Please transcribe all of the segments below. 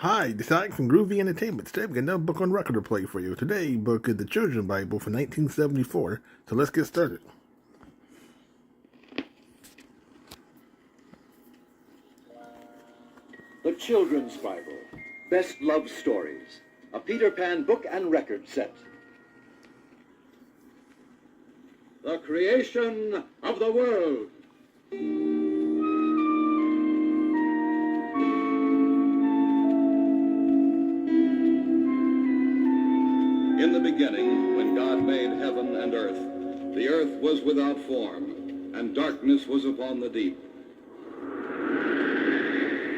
Hi, this is Alex from Groovy Entertainment. Today we got another book on record to play for you. Today's book is the Children's Bible from 1974. So let's get started. The Children's Bible. Best Love Stories. A Peter Pan book and record set. The Creation of the World. In the beginning, when God made heaven and earth, the earth was without form, and darkness was upon the deep.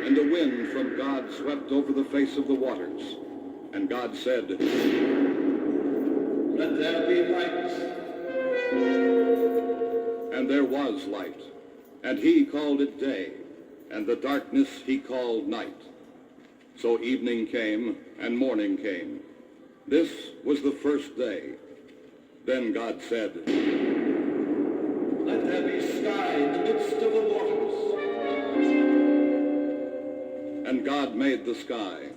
And a wind from God swept over the face of the waters. And God said, "Let there be light." And there was light. And he called it day, and the darkness he called night. So evening came, and morning came. This was the first day. Then God said, "Let there be sky in the midst of the waters." And God made the sky,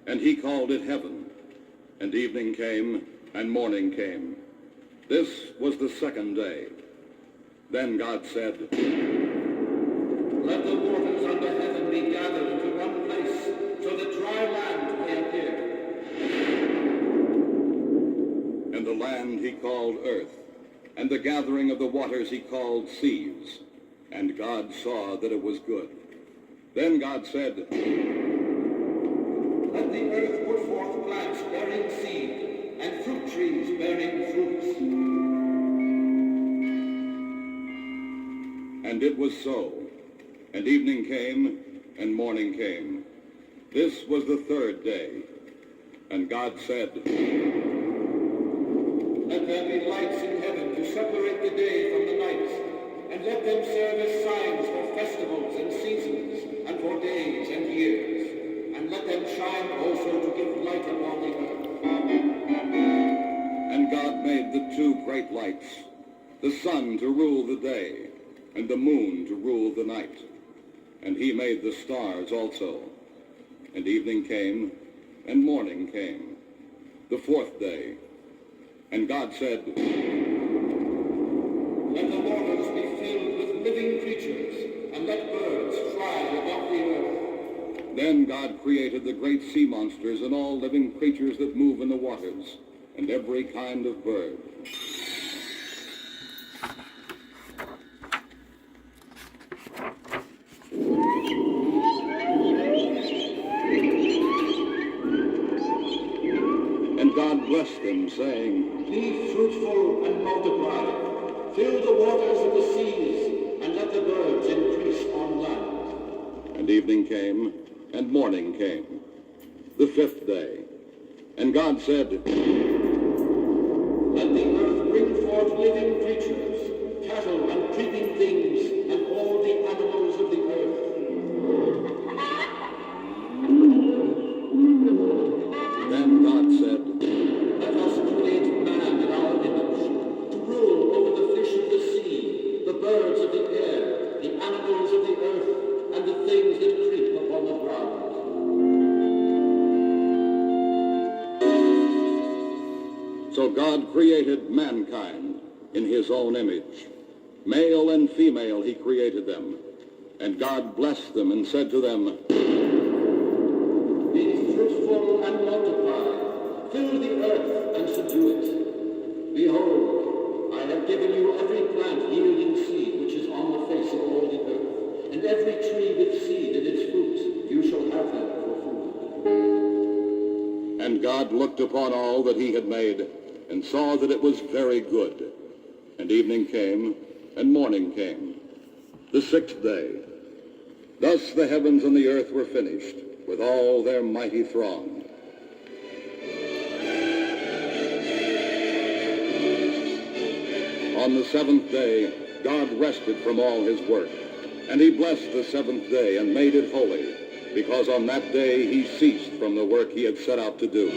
and he called it heaven. And evening came, and morning came. This was the second day. Then God said, "Let the waters under heaven be gathered into one place, so that dry land may appear." And the land he called earth, and the gathering of the waters he called seas. And God saw that it was good. Then God said, "Let the earth put forth plants bearing seed, and fruit trees bearing fruits." And it was so. And evening came, and morning came. This was the third day. And God said, "Let there be lights in heaven to separate the day from the night, and let them serve as signs for festivals and seasons, and for days and years. And let them shine also to give light upon the earth." And God made the two great lights, the sun to rule the day, and the moon to rule the night. And he made the stars also. And evening came, and morning came, the fourth day. And God said, "Let the waters be filled with living creatures, and let birds fly above the earth." Then God created the great sea monsters and all living creatures that move in the waters, and every kind of bird. And God blessed them, saying, "Be fruitful and multiply. Fill the waters of the seas, and let the birds increase on land." And evening came, and morning came, the fifth day. And God said, "Let the earth bring forth living creatures, cattle and creeping things, and all the animals of the earth." Then God said, "Let us create man in our image, to rule over the fish of the sea, the birds of the air, the animals of the earth, and the things that creep upon the ground." So God created mankind in his own image. Male and female he created them. And God blessed them and said to them, "Be fruitful and multiply. Fill the earth and subdue it. Behold, I have given you every plant yielding seed which is on the face of all the earth, and every tree with seed in its fruit. You shall have them for food." And God looked upon all that he had made, and saw that it was very good. And evening came, and morning came, the sixth day. Thus the heavens and the earth were finished, with all their mighty throng. On the seventh day, God rested from all his work, and he blessed the seventh day and made it holy, because on that day he ceased from the work he had set out to do.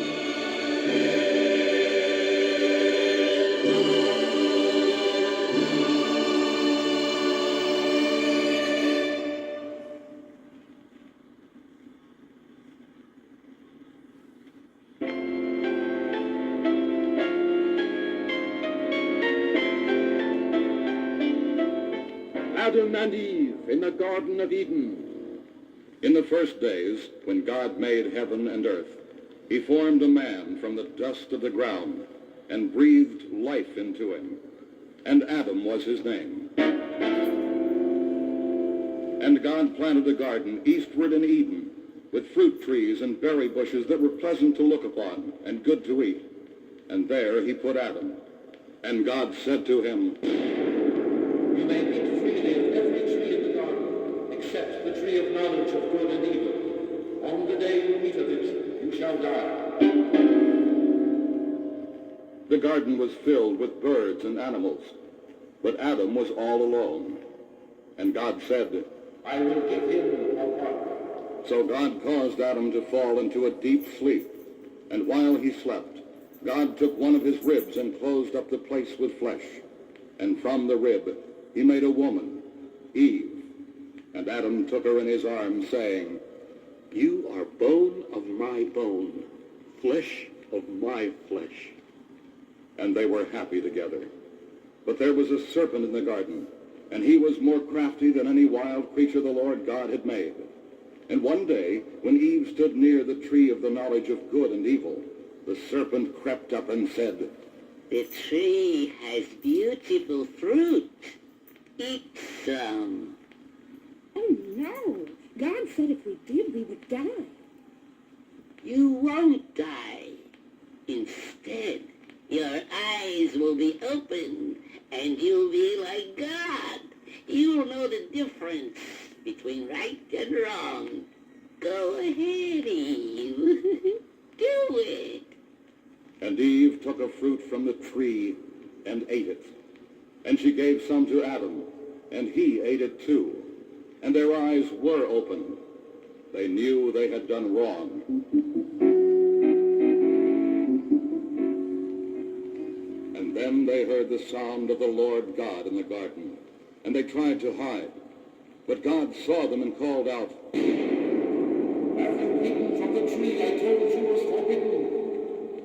Adam and Eve in the Garden of Eden. In the first days, when God made heaven and earth, he formed a man from the dust of the ground and breathed life into him. And Adam was his name. And God planted a garden eastward in Eden, with fruit trees and berry bushes that were pleasant to look upon and good to eat. And there he put Adam. And God said to him, You may eat freely of every tree in the garden, except the tree of knowledge of good and evil. On the day you eat of it, you shall die. The garden was filled with birds and animals, but Adam was all alone. And God said, I will give him a partner. So God caused Adam to fall into a deep sleep. And while he slept, God took one of his ribs and closed up the place with flesh. And from the rib he made a woman, Eve. And Adam took her in his arms, saying, You are bone of my bone, flesh of my flesh. And they were happy together. But there was a serpent in the garden, and he was more crafty than any wild creature the Lord God had made. And one day, when Eve stood near the tree of the knowledge of good and evil, the serpent crept up and said, The tree has beautiful fruit. Eat some. Oh, no. God said if we did, we would die. You won't die. Instead, your eyes will be opened, and you'll be like God. You'll know the difference between right and wrong. Go ahead, Eve. Do it. And Eve took a fruit from the tree and ate it. And she gave some to Adam, and he ate it too. And their eyes were opened. They knew they had done wrong. And then they heard the sound of the Lord God in the garden, and they tried to hide. But God saw them and called out, Have you eaten from the tree I told you was forbidden?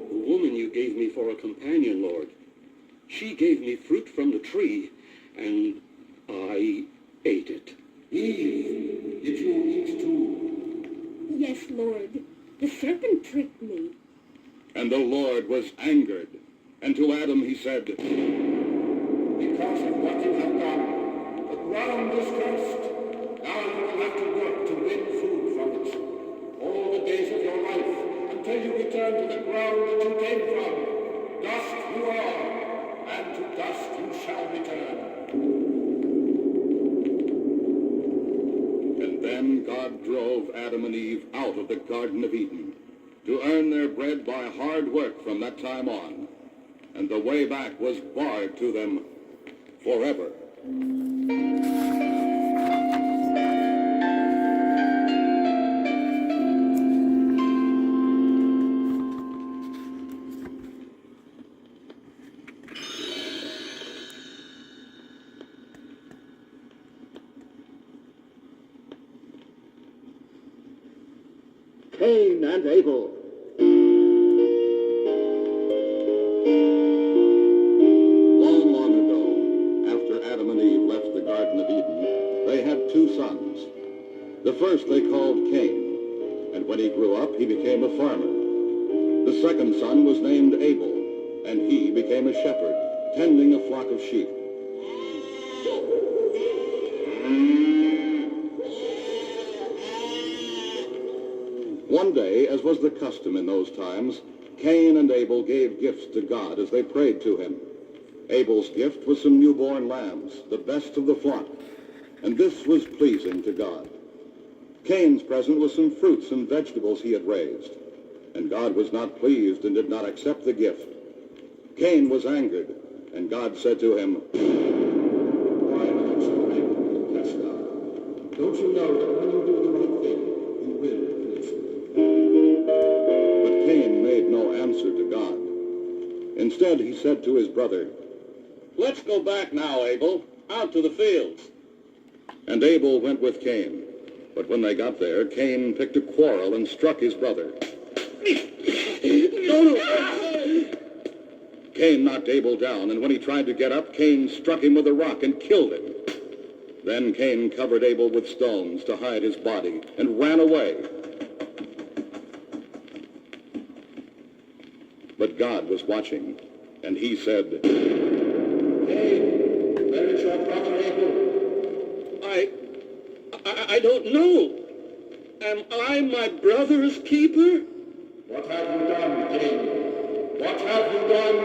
The woman you gave me for a companion, Lord, she gave me fruit from the tree, and I ate it. Eve, did you eat too? Yes, Lord. The serpent tricked me. And the Lord was angered. And to Adam he said, Because of what you have done, the ground is cursed. Now you will have to work to win food from it. All the days of your life, until you return to the ground that you came from. Dust you are, and to dust you shall return. And then God drove Adam and Eve out of the Garden of Eden to earn their bread by hard work from that time on. And the way back was barred to them forever. Cain and Abel. Long, long ago, after Adam and Eve left the Garden of Eden, they had two sons. The first they called Cain, and when he grew up, he became a farmer. The second son was named Abel, and he became a shepherd, tending a flock of sheep. One day, as was the custom in those times, Cain and Abel gave gifts to God as they prayed to him. Abel's gift was some newborn lambs, the best of the flock, and this was pleasing to God. Cain's present was some fruits and vegetables he had raised, and God was not pleased and did not accept the gift. Cain was angered, and God said to him, Why are you so angry and cast down? Don't you know that when you do the right thing, you will please me? But Cain made no answer to God. Instead, he said to his brother, Let's go back now, Abel, out to the fields. And Abel went with Cain. But when they got there, Cain picked a quarrel and struck his brother. Cain knocked Abel down, and when he tried to get up, Cain struck him with a rock and killed him. Then Cain covered Abel with stones to hide his body and ran away. But God was watching, and he said, Cain, where is your brother Abel? I don't know. Am I my brother's keeper? What have you done, Cain? What have you done?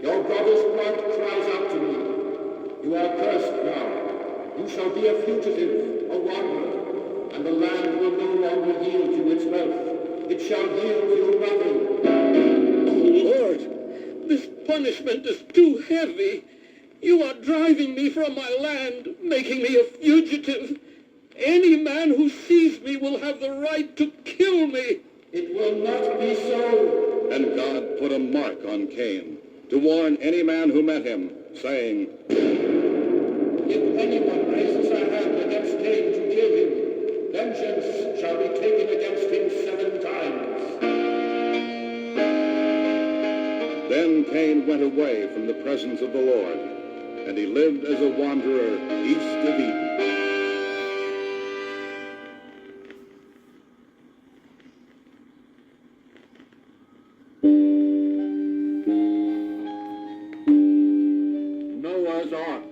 Your brother's blood cries out to me. You are cursed now. You shall be a fugitive, a wanderer, and the land will no longer yield you its wealth. It shall yield you nothing. Oh, Lord, this punishment is too heavy. You are driving me from my land, making me a fugitive. Any man who sees me will have the right to kill me. It will not be so. and God put a mark on Cain to warn any man who met him, saying, If anyone raises a hand against Cain to kill him, vengeance shall be taken against him 7 times. Then Cain went away from the presence of the Lord, and he lived as a wanderer east of Eden. Noah's Ark.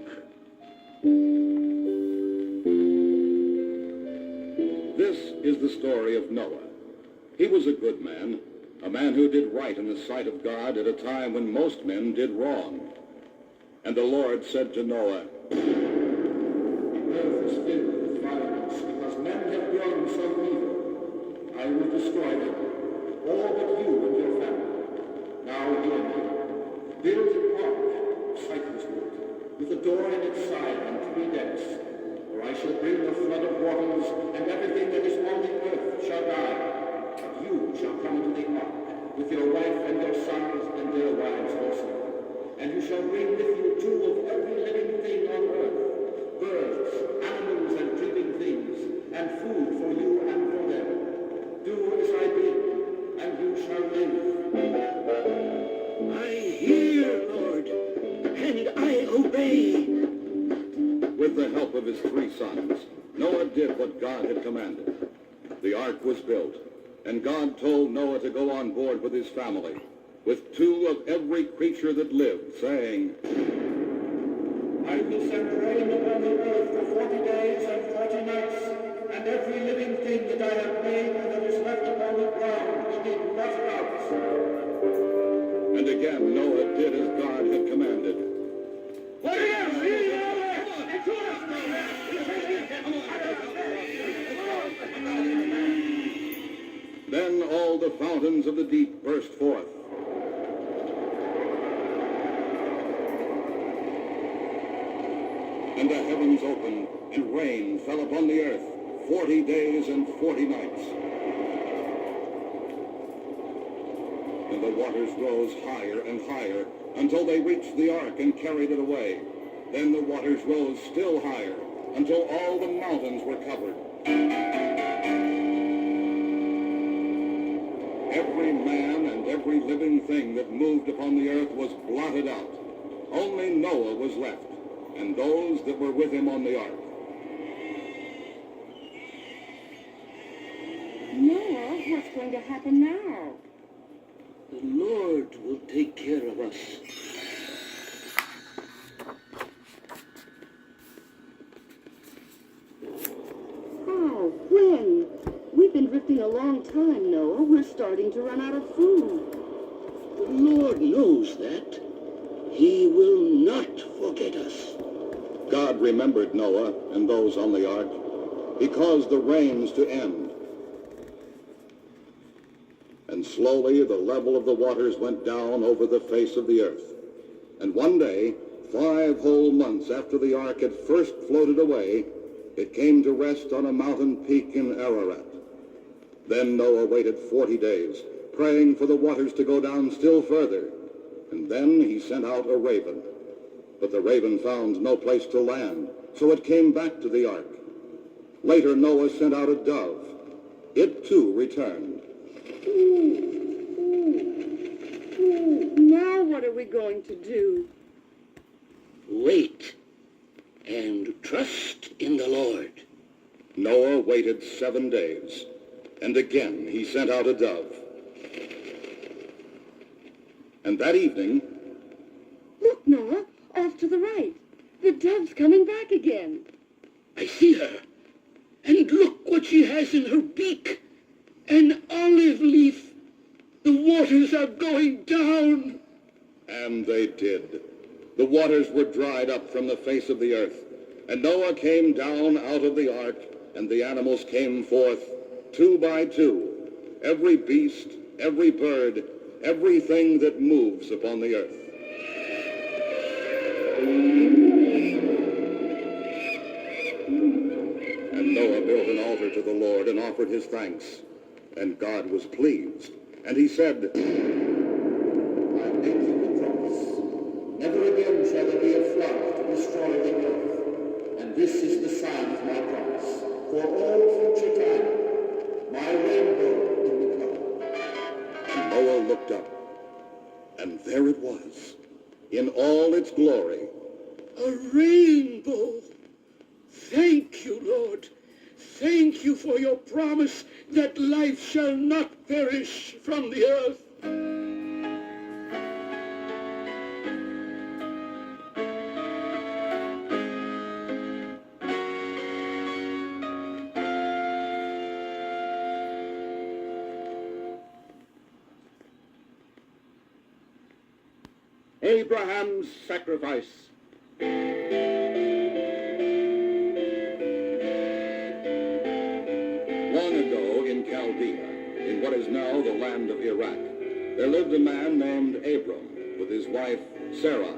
This is the story of Noah. He was a good man, a man who did right in the sight of God at a time when most men did wrong. And the Lord said to Noah, The earth is filled with violence because men have grown so evil. I will destroy them, all but you and your family. Now hear me. Build an ark of cypress wood, with a door in its side and 3 decks, for I shall bring a flood of waters, and everything that is on the earth shall die. But you shall come into the ark, with your wife and your sons and their wives also. And you shall bring with you 2 of every living thing on earth, birds, animals, and creeping things, and food for you and for them. Do as I bid, and you shall live. I hear, Lord, and I obey. with the help of his 3 sons, Noah did what God had commanded. The ark was built, and God told Noah to go on board with his family, with 2 of every creature that lived, saying, I will send rain upon the earth for 40 days and 40 nights, and every living thing that I have made and that is left upon the ground will be blotted out. and again Noah did as God had commanded. Then all the fountains of the deep burst forth, and the heavens opened, and rain fell upon the earth 40 days and 40 nights. And the waters rose higher and higher until they reached the ark and carried it away. Then the waters rose still higher until all the mountains were covered. Every man and every living thing that moved upon the earth was blotted out. Only Noah was left, and those that were with him on the ark. Noah, what's going to happen now? The Lord will take care of us. Oh, when? We've been drifting a long time, Noah. We're starting to run out of food. The Lord knows that. He will not forget us. God remembered Noah and those on the ark. He caused the rains to end. And slowly the level of the waters went down over the face of the earth. And one day, 5 whole months after the ark had first floated away, it came to rest on a mountain peak in Ararat. Then Noah waited 40 days, praying for the waters to go down still further. And then he sent out a raven. But the raven found no place to land, so it came back to the ark. Later Noah sent out a dove. It too returned. what are we going to do? Wait and trust in the Lord. Noah waited 7 days, and again he sent out a dove. And that evening, Look, Noah, off to the right. The dove's coming back again. I see her. And look what she has in her beak. An olive leaf. The waters are going down. and they did. The waters were dried up from the face of the earth, and Noah came down out of the ark, and the animals came forth, 2 by 2, every beast, every bird, everything that moves upon the earth. And Noah built an altar to the Lord and offered his thanks. And God was pleased. And he said, I make you a promise. Never again shall there be a flood to destroy the earth. And this is the sign of my promise. For all future time, my rainbow in the cloud. And Noah looked up, and there it was, in all its glory. A rainbow. Thank you, Lord. Thank you for your promise that life shall not perish from the earth. Abraham's sacrifice. Long ago in Chaldea, in what is now the land of Iraq, there lived a man named Abram with his wife Sarai.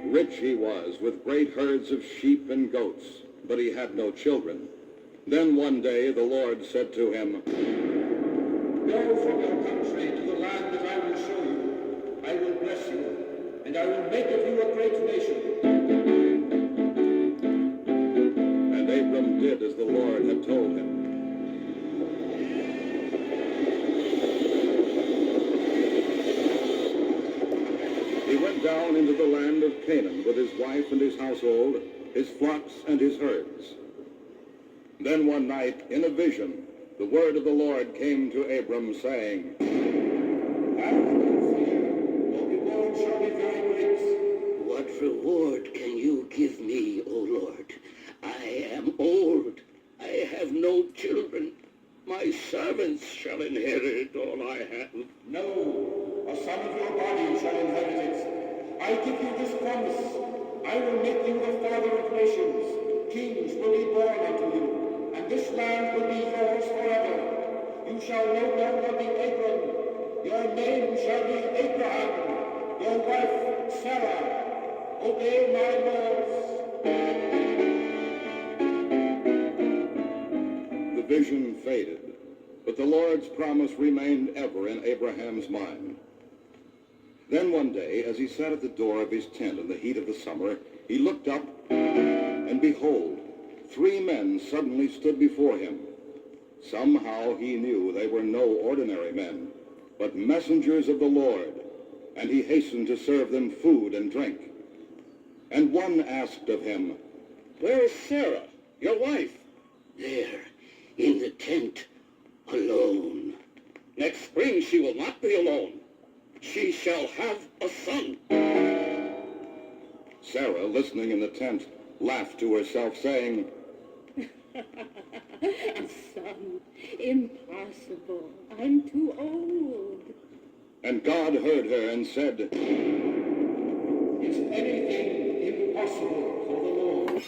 Rich he was, with great herds of sheep and goats, but he had no children. Then one day the Lord said to him, Go from your country to the land that I will show you. I will bless you, and I will make of you a great nation. And Abram did as the Lord had told him. He went down into the land of Canaan with his wife and his household, his flocks and his herds. Then one night, in a vision, the word of the Lord came to Abram, saying, Have no fear, your reward shall be very great. What reward can you give me, O Lord? I am old. I have no children. My servants shall inherit all I have. No, a son of your body shall inherit it. I give you this promise. I will make you the father of nations. Kings will be born unto you, and this land will be yours forever. You shall no longer be Abram. Your name shall be Abraham. Your wife, Sarah. Obey my laws. The vision faded, but the Lord's promise remained ever in Abraham's mind. Then one day, as he sat at the door of his tent in the heat of the summer, he looked up, and behold, 3 men suddenly stood before him. Somehow he knew they were no ordinary men, but messengers of the Lord, and he hastened to serve them food and drink. And one asked of him, Where is Sarah, your wife? There, in the tent, alone. Next spring she will not be alone. She shall have a son. Sarah, listening in the tent, laughed to herself, saying, A son? Impossible. I'm too old. And God heard her and said, Is anything impossible for the Lord?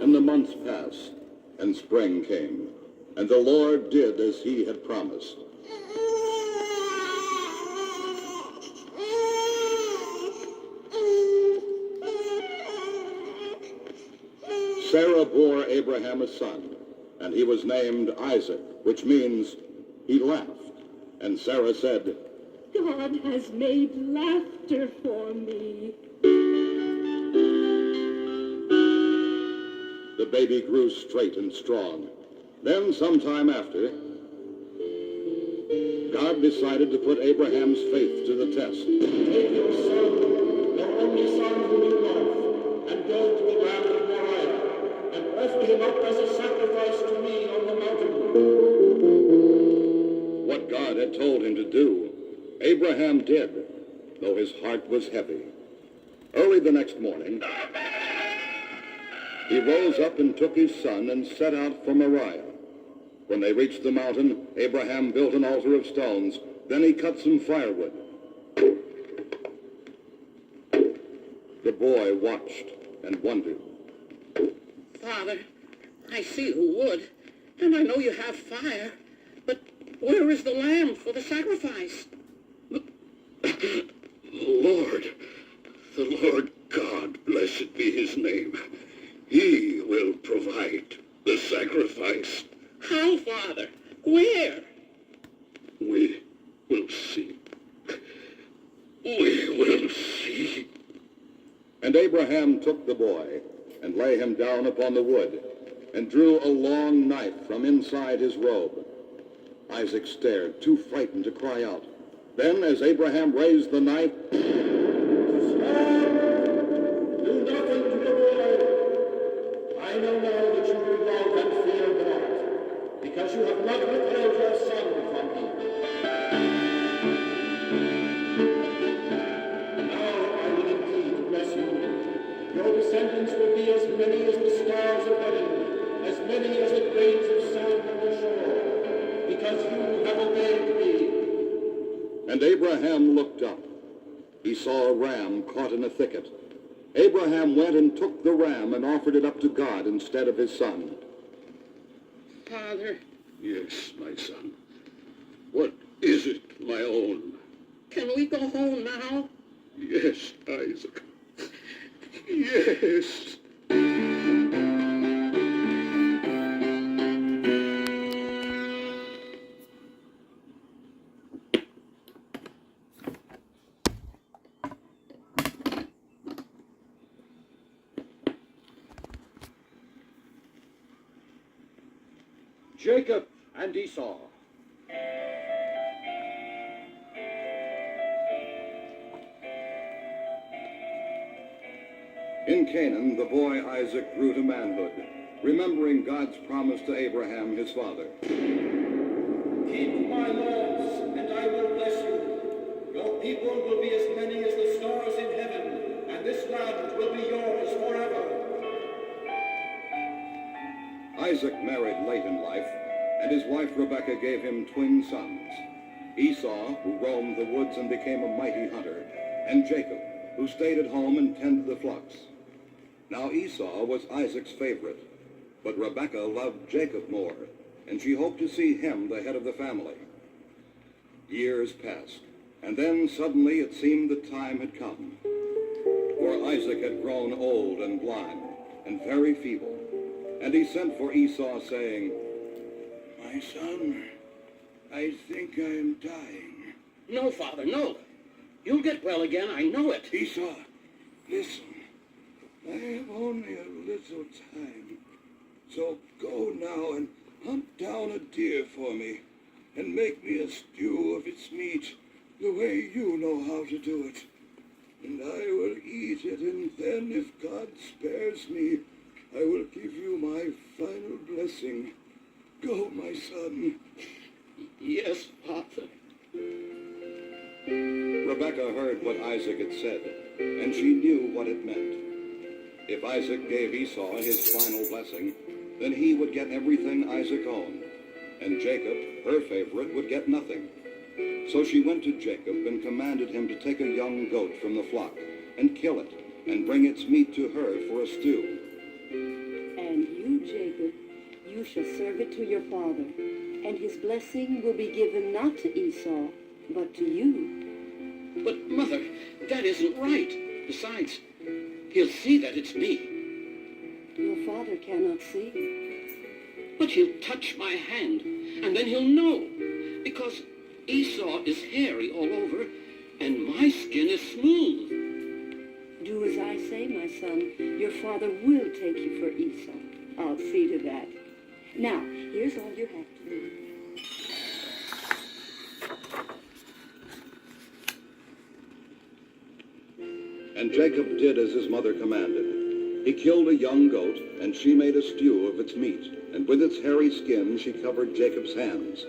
And the months passed, and spring came, and the Lord did as he had promised. Sarah bore Abraham a son, and he was named Isaac, which means he laughed. And Sarah said, God has made laughter for me. The baby grew straight and strong, Then, sometime after, God decided to put Abraham's faith to the test. Take your son, your only son whom you love, and go to the land of Moriah, and offer him up as a sacrifice to me on the mountain. What God had told him to do, Abraham did, though his heart was heavy. Early the next morning, he rose up and took his son and set out for Moriah. When they reached the mountain, Abraham built an altar of stones. Then he cut some firewood. The boy watched and wondered. Father, I see the wood, and I know you have fire, but where is the lamb for the sacrifice? The Lord God, blessed be his name. He will provide the sacrifice. How, Father? Where? We will see. We will see. And Abraham took the boy and lay him down upon the wood and drew a long knife from inside his robe. Isaac stared, too frightened to cry out. Then, as Abraham raised the knife, Do nothing to the boy. I know now that you will love and fear God, because you have not withheld your son from me. Now I will indeed bless you. Your descendants will be as many as the stars of heaven, as many as the grains of sand on the shore, because you have obeyed me. and Abraham looked up. He saw a ram caught in a thicket. Abraham went and took the ram and offered it up to God instead of his son. Father, Yes, my son. What is it, my own? can we go home now? Yes, Isaac. Yes. Jacob and Esau. In Canaan, the boy Isaac grew to manhood, remembering God's promise to Abraham, his father. Keep my laws, and I will bless you. Your people will be as many as the stars in heaven, and this land will be yours forever. Isaac married late in life, and his wife Rebekah gave him twin sons, Esau, who roamed the woods and became a mighty hunter, and Jacob, who stayed at home and tended the flocks. Now Esau was Isaac's favorite, but Rebekah loved Jacob more, and she hoped to see him the head of the family. Years passed, and then suddenly it seemed the time had come. For Isaac had grown old and blind, and very feeble, and he sent for Esau, saying, "My son, I think I am dying." No, Father, no. You'll get well again, I know it. Esau, listen, I have only a little time, so go now and hunt down a deer for me, and make me a stew of its meat, the way you know how to do it. And I will eat it, and then, if God spares me, I will give you my final blessing. Go, my son. Yes, Father. Rebekah heard what Isaac had said, and she knew what it meant. If Isaac gave Esau his final blessing, then he would get everything Isaac owned, and Jacob, her favorite, would get nothing. So she went to Jacob and commanded him to take a young goat from the flock and kill it and bring its meat to her for a stew. And you, Jacob, you shall serve it to your father, and his blessing will be given not to Esau, but to you. But, Mother, that isn't right. Besides, he'll see that it's me. Your father cannot see. But he'll touch my hand, and then he'll know. Because Esau is hairy all over, and my skin is smooth. Do as I say, my son. Your father will take you for Esau. I'll see to that. Now, here's all you have to do. And Jacob did as his mother commanded. He killed a young goat, and she made a stew of its meat, and with its hairy skin she covered Jacob's hands.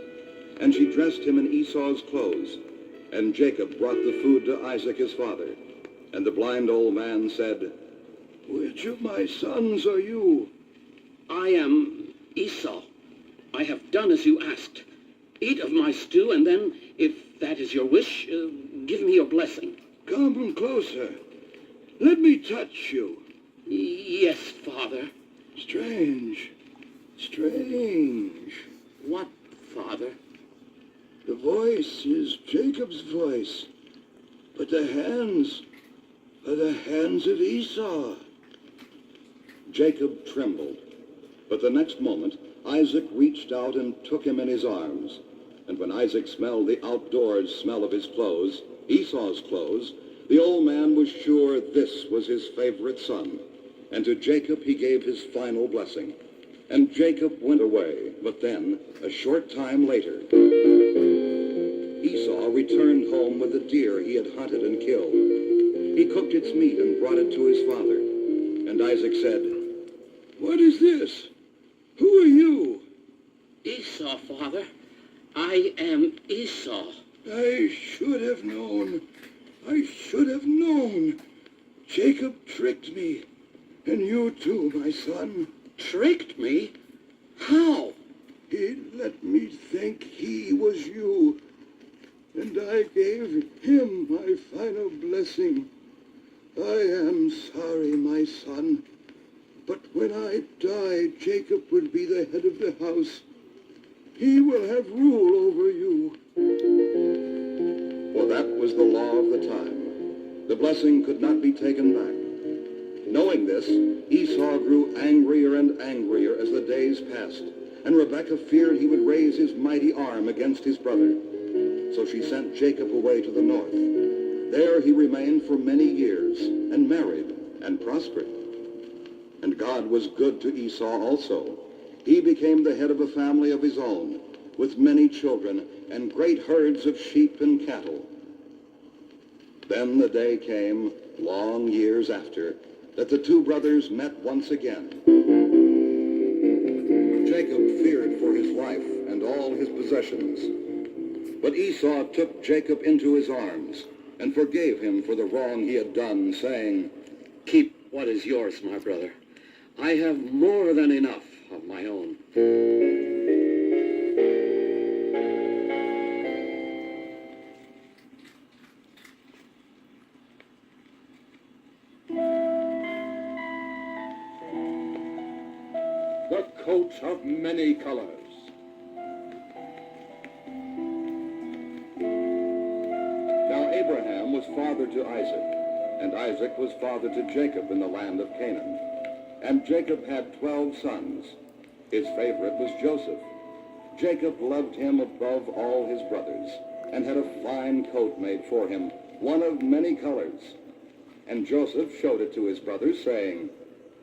And she dressed him in Esau's clothes. And Jacob brought the food to Isaac his father. And the blind old man said, "Which of my sons are you?" I am Esau. I have done as you asked. Eat of my stew, and then, if that is your wish, give me your blessing. Come closer. Let me touch you. Yes, Father. Strange. Strange. What, Father? The voice is Jacob's voice, but the hands are the hands of Esau. Jacob trembled, but the next moment Isaac reached out and took him in his arms. And when Isaac smelled the outdoors smell of his clothes, Esau's clothes, the old man was sure this was his favorite son. And to Jacob he gave his final blessing. And Jacob went away, but then, a short time later, Esau returned home with the deer he had hunted and killed. He cooked its meat and brought it to his father. And Isaac said, "What is this? Who are you?" Esau, Father. I am Esau. I should have known. I should have known. Jacob tricked me. And you too, my son. Tricked me? How? He let me think he was you. And I gave him my final blessing. I am sorry, my son. But when I die, Jacob will be the head of the house. He will have rule over you. For that was the law of the time. The blessing could not be taken back. Knowing this, Esau grew angrier and angrier as the days passed, and Rebekah feared he would raise his mighty arm against his brother. So she sent Jacob away to the north. There he remained for many years, and married, and prospered. And God was good to Esau also. He became the head of a family of his own, with many children, and great herds of sheep and cattle. Then the day came, long years after, that the two brothers met once again. Jacob feared for his life and all his possessions. But Esau took Jacob into his arms and forgave him for the wrong he had done, saying, Keep what is yours, my brother. I have more than enough of my own. The coat of many colors. Now Abraham was father to Isaac, and Isaac was father to Jacob in the land of Canaan. And Jacob had 12 sons. His favorite was Joseph. Jacob loved him above all his brothers, and had a fine coat made for him, one of many colors. And Joseph showed it to his brothers, saying,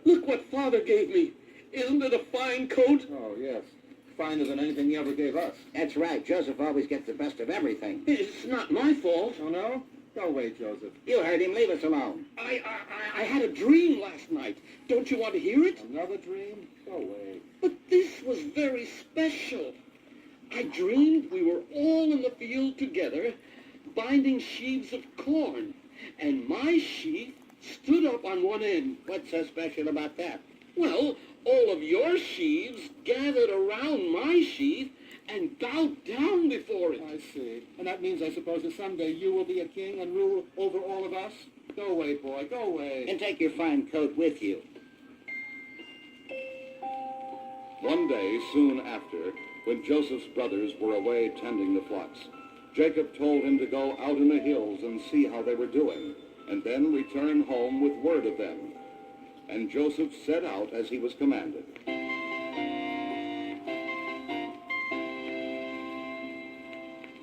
Look what Father gave me. Isn't it a fine coat? Oh, yes. Finer than anything he ever gave us. That's right. Joseph always gets the best of everything. It's not my fault. Oh, no? Go away, Joseph. You heard him. Leave us alone. I had a dream last night. Don't you want to hear it? Another dream? Go away. But this was very special. I dreamed we were all in the field together, binding sheaves of corn, and my sheaf stood up on one end. What's so special about that? Well, all of your sheaves gathered around my sheaf and bowed down before it. I see. And that means, I suppose, that someday you will be a king and rule over all of us? Go away, boy. Go away. And take your fine coat with you. One day, soon after, when Joseph's brothers were away tending the flocks, Jacob told him to go out in the hills and see how they were doing, and then return home with word of them. And Joseph set out as he was commanded.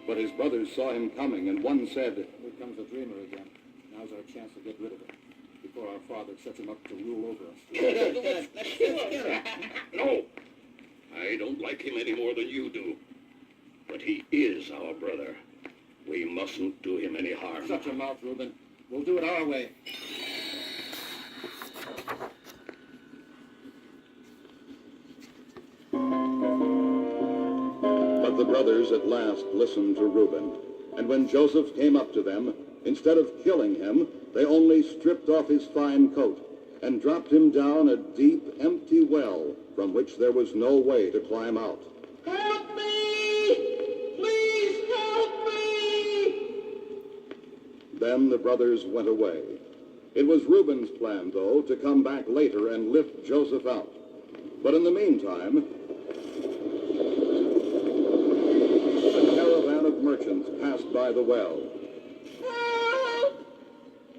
But his brothers saw him coming, and one said, Here comes the dreamer again. Now's our chance to get rid of him, before our father sets him up to rule over us. No! I don't like him any more than you do. But he is our brother. We mustn't do him any harm. Shut your mouth, Reuben. We'll do it our way. But the brothers at last listened to Reuben. And when Joseph came up to them, instead of killing him, they only stripped off his fine coat and dropped him down a deep, empty well from which there was no way to climb out. Help me! Please help me! Then the brothers went away. It was Reuben's plan, though, to come back later and lift Joseph out. But in the meantime, a caravan of merchants passed by the well. Help!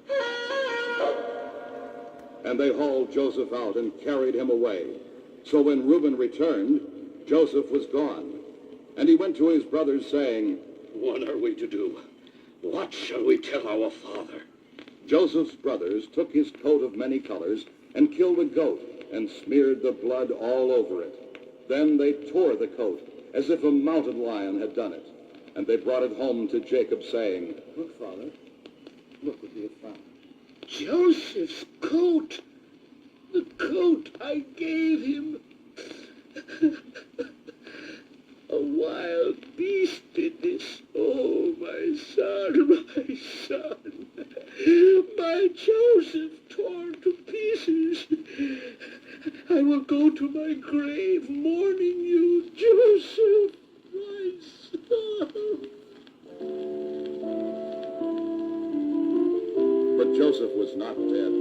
Help! And they hauled Joseph out and carried him away. So when Reuben returned, Joseph was gone. And he went to his brothers, saying, What are we to do? What shall we tell our father? Joseph's brothers took his coat of many colors and killed a goat and smeared the blood all over it. Then they tore the coat as if a mountain lion had done it. And they brought it home to Jacob, saying, Look, Father. Look what we have found. Joseph's coat! The coat I gave him! A wild beast did this. Oh, my son, my son. My Joseph torn to pieces. I will go to my grave mourning you, Joseph, my son. But Joseph was not dead.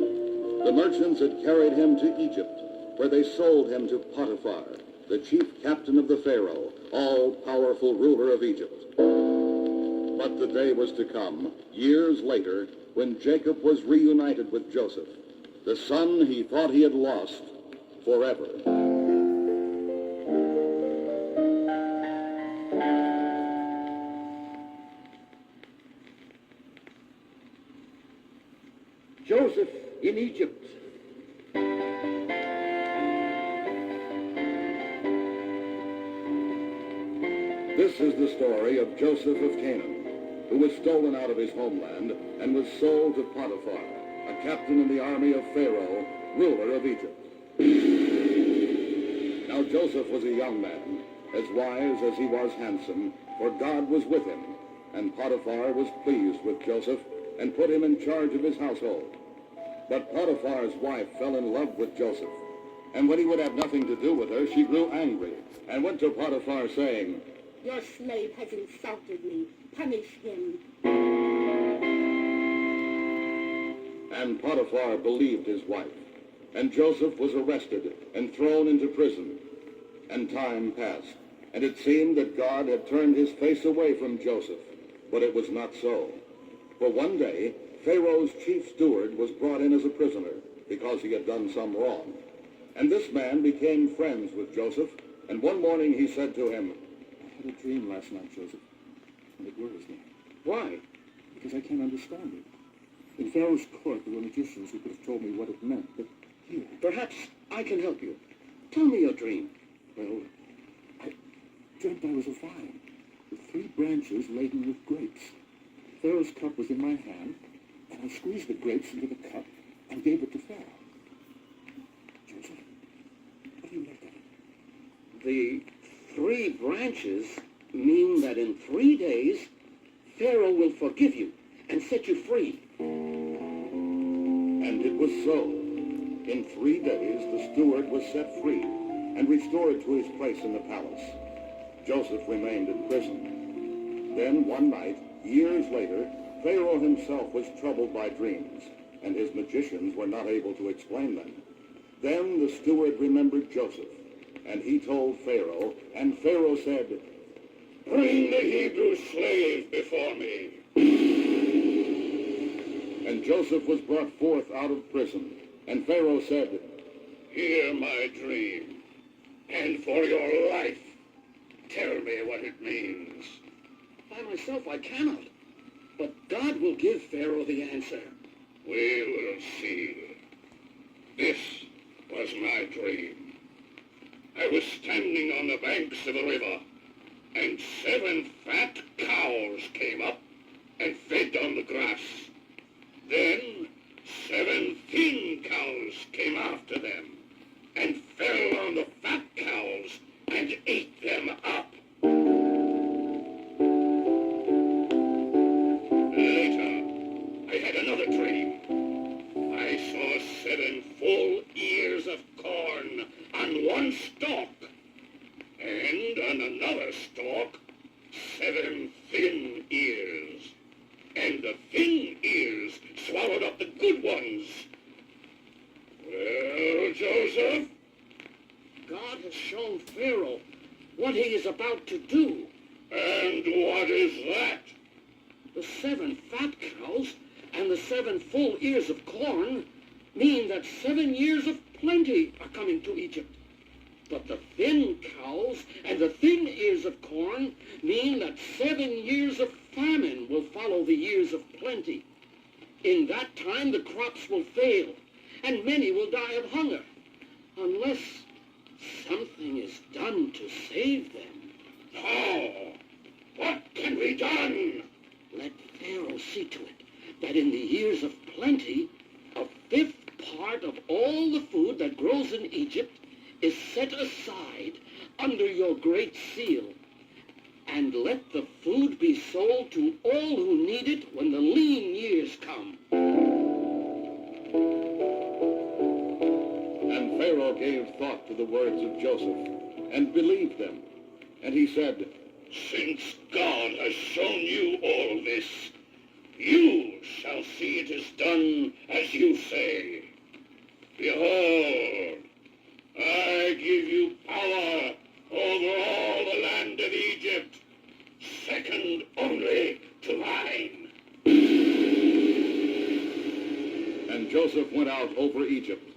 The merchants had carried him to Egypt, where they sold him to Potiphar, the chief captain of the Pharaoh, all-powerful ruler of Egypt. But the day was to come, years later, when Jacob was reunited with Joseph, the son he thought he had lost forever. Joseph in Egypt. This is the story of Joseph of Canaan, who was stolen out of his homeland and was sold to Potiphar, a captain in the army of Pharaoh, ruler of Egypt. Now Joseph was a young man, as wise as he was handsome, for God was with him, and Potiphar was pleased with Joseph and put him in charge of his household. But Potiphar's wife fell in love with Joseph, and when he would have nothing to do with her, she grew angry and went to Potiphar, saying, Your slave has insulted me. Punish him. And Potiphar believed his wife, and Joseph was arrested and thrown into prison. And time passed, and it seemed that God had turned his face away from Joseph, but it was not so. For one day, Pharaoh's chief steward was brought in as a prisoner because he had done some wrong. And this man became friends with Joseph, and one morning he said to him, I had a dream last night, Joseph, and it worries me. Why? Because I can't understand it. In Pharaoh's court, there were magicians who could have told me what it meant, but here... Perhaps I can help you. Tell me your dream. Well, I dreamt I was a vine, with 3 branches laden with grapes. Pharaoh's cup was in my hand, and I squeezed the grapes into the cup and gave it to Pharaoh. Joseph, what do you make of it? The 3 branches mean that in 3 days, Pharaoh will forgive you and set you free. and it was so. In 3 days, the steward was set free and restored to his place in the palace. Joseph remained in prison. Then one night, years later, Pharaoh himself was troubled by dreams, and his magicians were not able to explain them. Then the steward remembered Joseph, and he told Pharaoh, and Pharaoh said, Bring the Hebrew slave before me. And Joseph was brought forth out of prison. And Pharaoh said, Hear my dream, and for your life, tell me what it means. By myself I cannot, but God will give Pharaoh the answer. We will see. This was my dream. I was standing on the banks of a river, and 7 fat cows came up and fed on the grass. Then 7 thin cows came after them and fell on the fat cows and ate them up. Later, I had another dream. I saw 7 full ears of corn on one stalk, and on another stalk, 7 thin ears. And the thin ears swallowed up the good ones. Well, Joseph? God has shown Pharaoh what he is about to do. And what is that? The 7 fat cows and the 7 full ears of corn mean that 7 years of plenty are coming to Egypt. But the thin cows and the thin ears of corn mean that 7 years of famine will follow the years of plenty. In that time the crops will fail, and many will die of hunger, unless something is done to save them. How? What can be done? Let Pharaoh see to it that in the years of plenty, a 5th part of all the food that grows in Egypt is set aside under your great seal. And let the food be sold to all who need it when the lean years come. And Pharaoh gave thought to the words of Joseph, and believed them. And he said, Since God has shown you all this, you shall see it is done as you say. Behold, I give you power over all the land of Egypt, second only to mine. And Joseph went out over Egypt,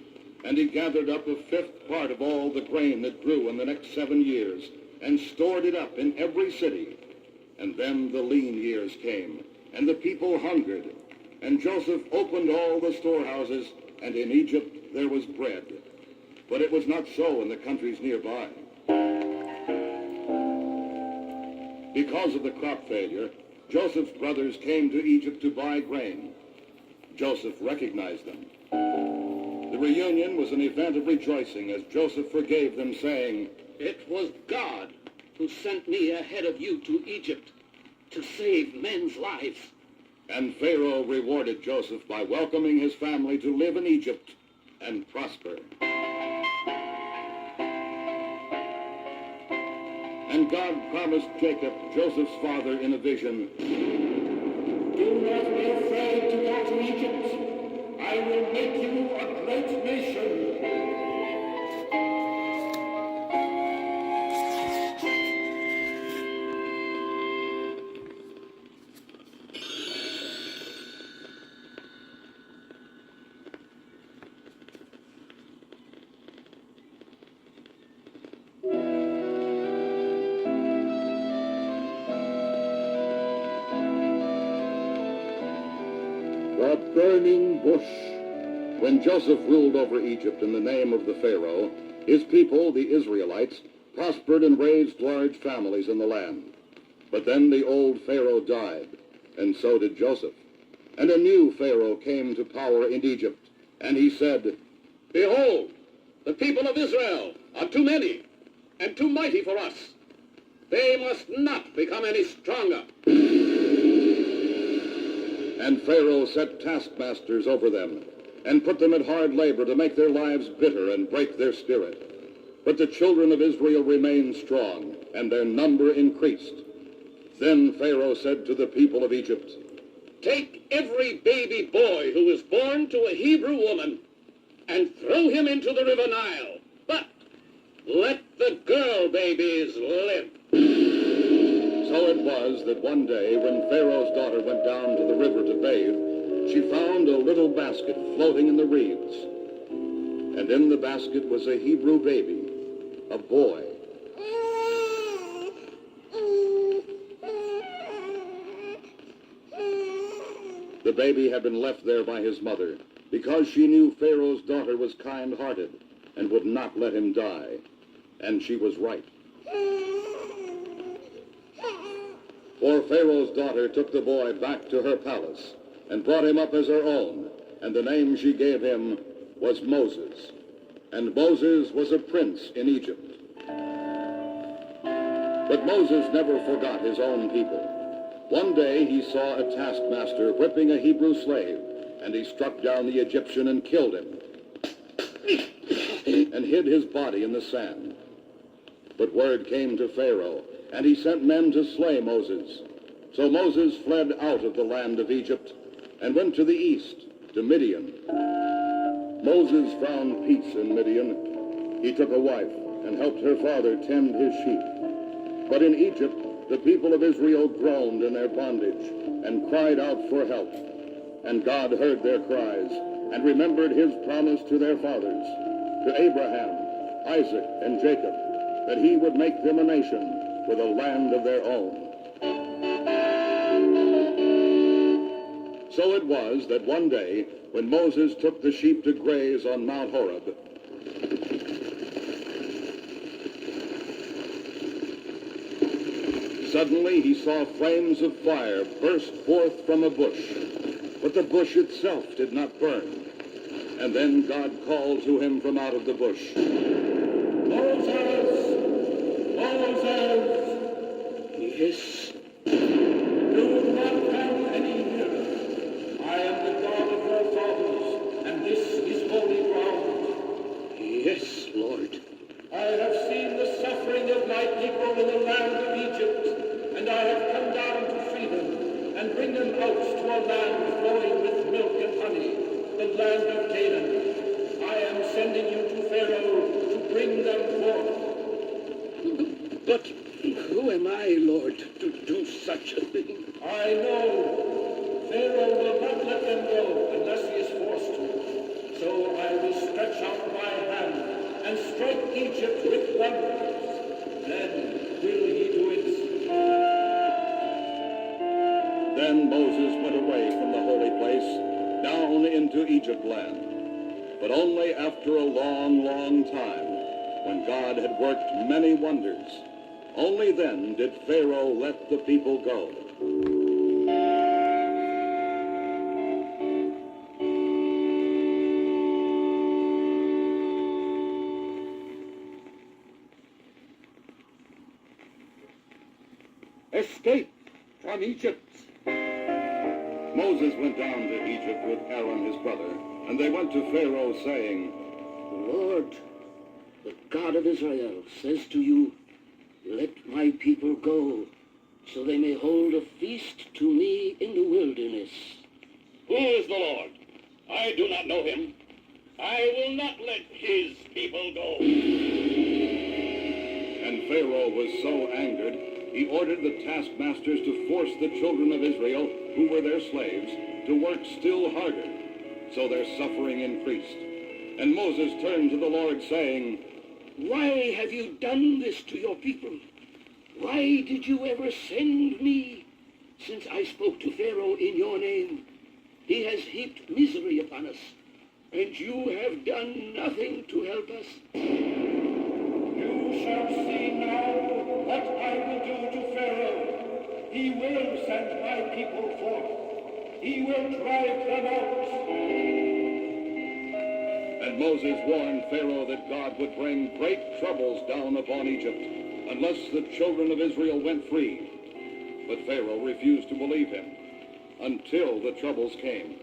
and he gathered up 1/5 part of all the grain that grew in the next 7 years, and stored it up in every city. And then the lean years came, and the people hungered. And Joseph opened all the storehouses, and in Egypt there was bread. But it was not so in the countries nearby. Because of the crop failure, Joseph's brothers came to Egypt to buy grain. Joseph recognized them. The reunion was an event of rejoicing as Joseph forgave them, saying, It was God who sent me ahead of you to Egypt to save men's lives. And Pharaoh rewarded Joseph by welcoming his family to live in Egypt and prosper. And God promised Jacob, Joseph's father, in a vision, Do not be afraid to go to Egypt. I will make you a great nation. The burning bush. When Joseph ruled over Egypt in the name of the Pharaoh, his people, the Israelites, prospered and raised large families in the land. But then the old Pharaoh died, and so did Joseph. And a new Pharaoh came to power in Egypt, and he said, Behold, the people of Israel are too many and too mighty for us. They must not become any stronger. And Pharaoh set taskmasters over them, and put them at hard labor to make their lives bitter and break their spirit. But the children of Israel remained strong, and their number increased. Then Pharaoh said to the people of Egypt, Take every baby boy who is born to a Hebrew woman and throw him into the river Nile. But let the girl babies live. So it was that one day when Pharaoh's daughter went down to the river to bathe, she found a little basket floating in the reeds. And in the basket was a Hebrew baby, a boy. The baby had been left there by his mother because she knew Pharaoh's daughter was kind-hearted and would not let him die. and she was right. For Pharaoh's daughter took the boy back to her palace and brought him up as her own, and the name she gave him was Moses. And Moses was a prince in Egypt. But Moses never forgot his own people. One day he saw a taskmaster whipping a Hebrew slave, and he struck down the Egyptian and killed him, and hid his body in the sand. But word came to Pharaoh, and he sent men to slay Moses. So Moses fled out of the land of Egypt and went to the east, to Midian. Moses found peace in Midian. He took a wife and helped her father tend his sheep. But in Egypt, the people of Israel groaned in their bondage and cried out for help. And God heard their cries and remembered his promise to their fathers, to Abraham, Isaac, and Jacob, that he would make them a nation with a land of their own. So it was that one day, when Moses took the sheep to graze on Mount Horeb, suddenly he saw flames of fire burst forth from a bush, but the bush itself did not burn. And then God called to him from out of the bush, Moses! Moses! Yes. Do not come any nearer. I am the God of your fathers, and this is holy ground. Yes, Lord. I have seen the suffering of my people in the land of Egypt, and I have come down to free them and bring them out to a land flowing with milk and honey, the land of Canaan. I am sending you to Pharaoh to bring them forth. But who am I, Lord, to do such a thing? I know Pharaoh will not let them go unless he is forced to. So I will stretch out my hand and strike Egypt with wonders. Then will he do it. Then Moses went away from the holy place down into Egypt land, but only after a long, long time, when God had worked many wonders. Only then did Pharaoh let the people go. Escape from Egypt. Moses went down to Egypt with Aaron his brother, and they went to Pharaoh, saying, The Lord, the God of Israel, says to you, let my people go, so they may hold a feast to me in the wilderness. Who is the Lord? I do not know him. I will not let his people go. And Pharaoh was so angered, he ordered the taskmasters to force the children of Israel, who were their slaves, to work still harder. So their suffering increased. And Moses turned to the Lord, saying, Why have you done this to your people? Why did you ever send me? Since I spoke to Pharaoh in your name, he has heaped misery upon us, and you have done nothing to help us. You shall see now what I will do to Pharaoh. He will send my people forth. He will drive them out. And Moses warned Pharaoh that God would bring great troubles down upon Egypt, unless the children of Israel went free. But Pharaoh refused to believe him, until the troubles came.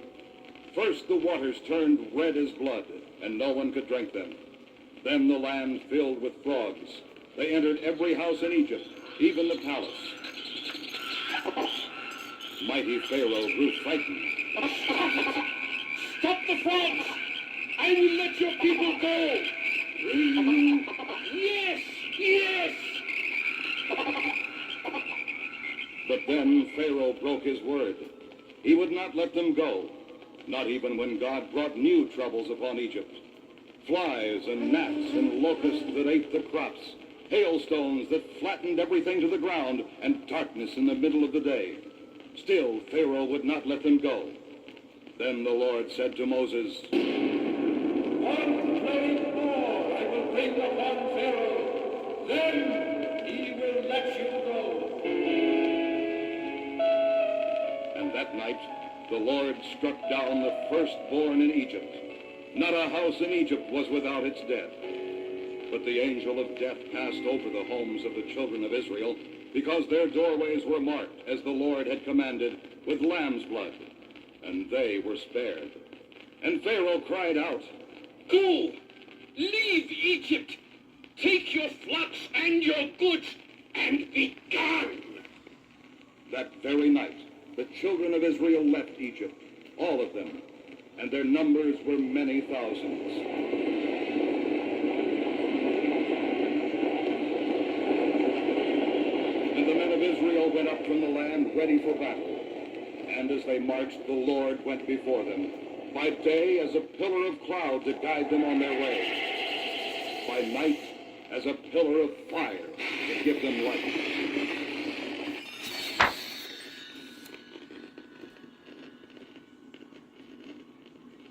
First the waters turned red as blood, and no one could drink them. Then the land filled with frogs. They entered every house in Egypt, even the palace. Mighty Pharaoh grew frightened. Stop the frogs! I will let your people go! Yes! Yes! But then Pharaoh broke his word. He would not let them go, not even when God brought new troubles upon Egypt. Flies and gnats and locusts that ate the crops, hailstones that flattened everything to the ground, and darkness in the middle of the day. Still, Pharaoh would not let them go. Then the Lord said to Moses, One plague more I will bring upon Pharaoh, Then he will let you go. And that night the Lord struck down the firstborn in Egypt. Not a house in Egypt was without its dead. But the angel of death passed over the homes of the children of Israel, because their doorways were marked, as the Lord had commanded, with lamb's blood, and they were spared. And Pharaoh cried out, Go! Leave Egypt! Take your flocks and your goods, and be gone! That very night the children of Israel left Egypt, all of them, and their numbers were many thousands. And the men of Israel went up from the land ready for battle. And as they marched, the Lord went before them, by day as a pillar of cloud to guide them on their way, by night as a pillar of fire to give them light.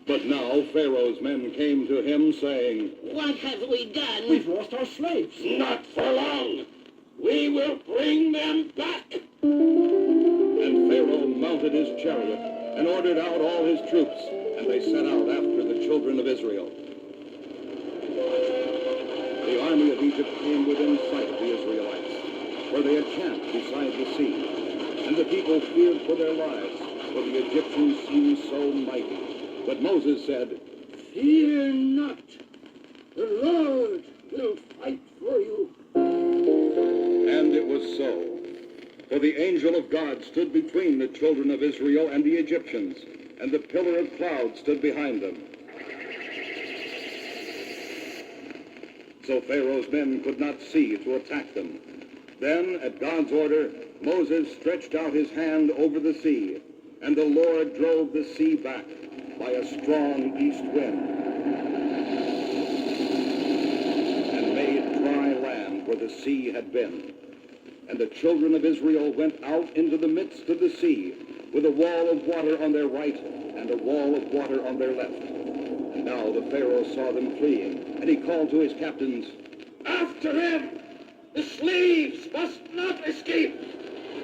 But now Pharaoh's men came to him, saying, What have we done? We've lost our slaves. Not for long! We will bring them back! And Pharaoh mounted his chariot and ordered out all his troops, and they set out after the children of Israel. The army of Egypt came within sight of the Israelites, where they had camped beside the sea. And the people feared for their lives, for the Egyptians seemed so mighty. But Moses said, Fear not! The Lord will fight for you. and it was so. For the angel of God stood between the children of Israel and the Egyptians, and the pillar of cloud stood behind them. So Pharaoh's men could not see to attack them. Then, at God's order, Moses stretched out his hand over the sea, and the Lord drove the sea back by a strong east wind, and made dry land where the sea had been. And the children of Israel went out into the midst of the sea, with a wall of water on their right and a wall of water on their left. And now the Pharaoh saw them fleeing, and he called to his captains, After him! The slaves must not escape!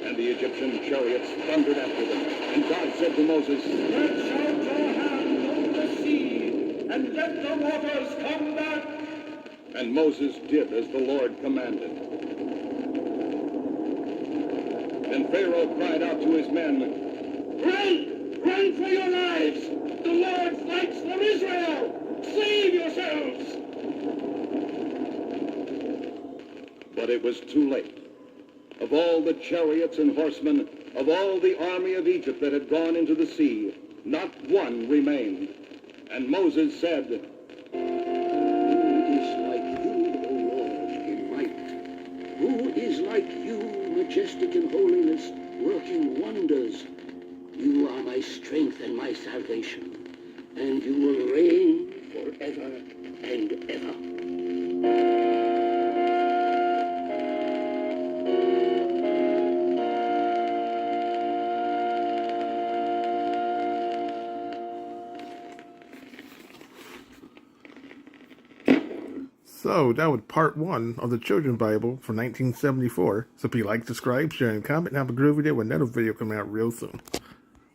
and the Egyptian chariots thundered after them. And God said to Moses, Stretch out your hand over the sea, and let the waters come back. and Moses did as the Lord commanded. Then Pharaoh cried out to his men, Run! Run for your lives! The Lord fights for Israel! Save yourselves! but it was too late. Of all the chariots and horsemen, of all the army of Egypt that had gone into the sea, not one remained. And Moses said, Who is like you, O Lord, in might? Who is like you, majestic in holiness, working wonders? You are my strength and my salvation, and you will reign forever and ever. So that was part 1 of the Children's Bible for 1974. So if you like, subscribe, share, and comment, and have a groovy day with another video coming out real soon.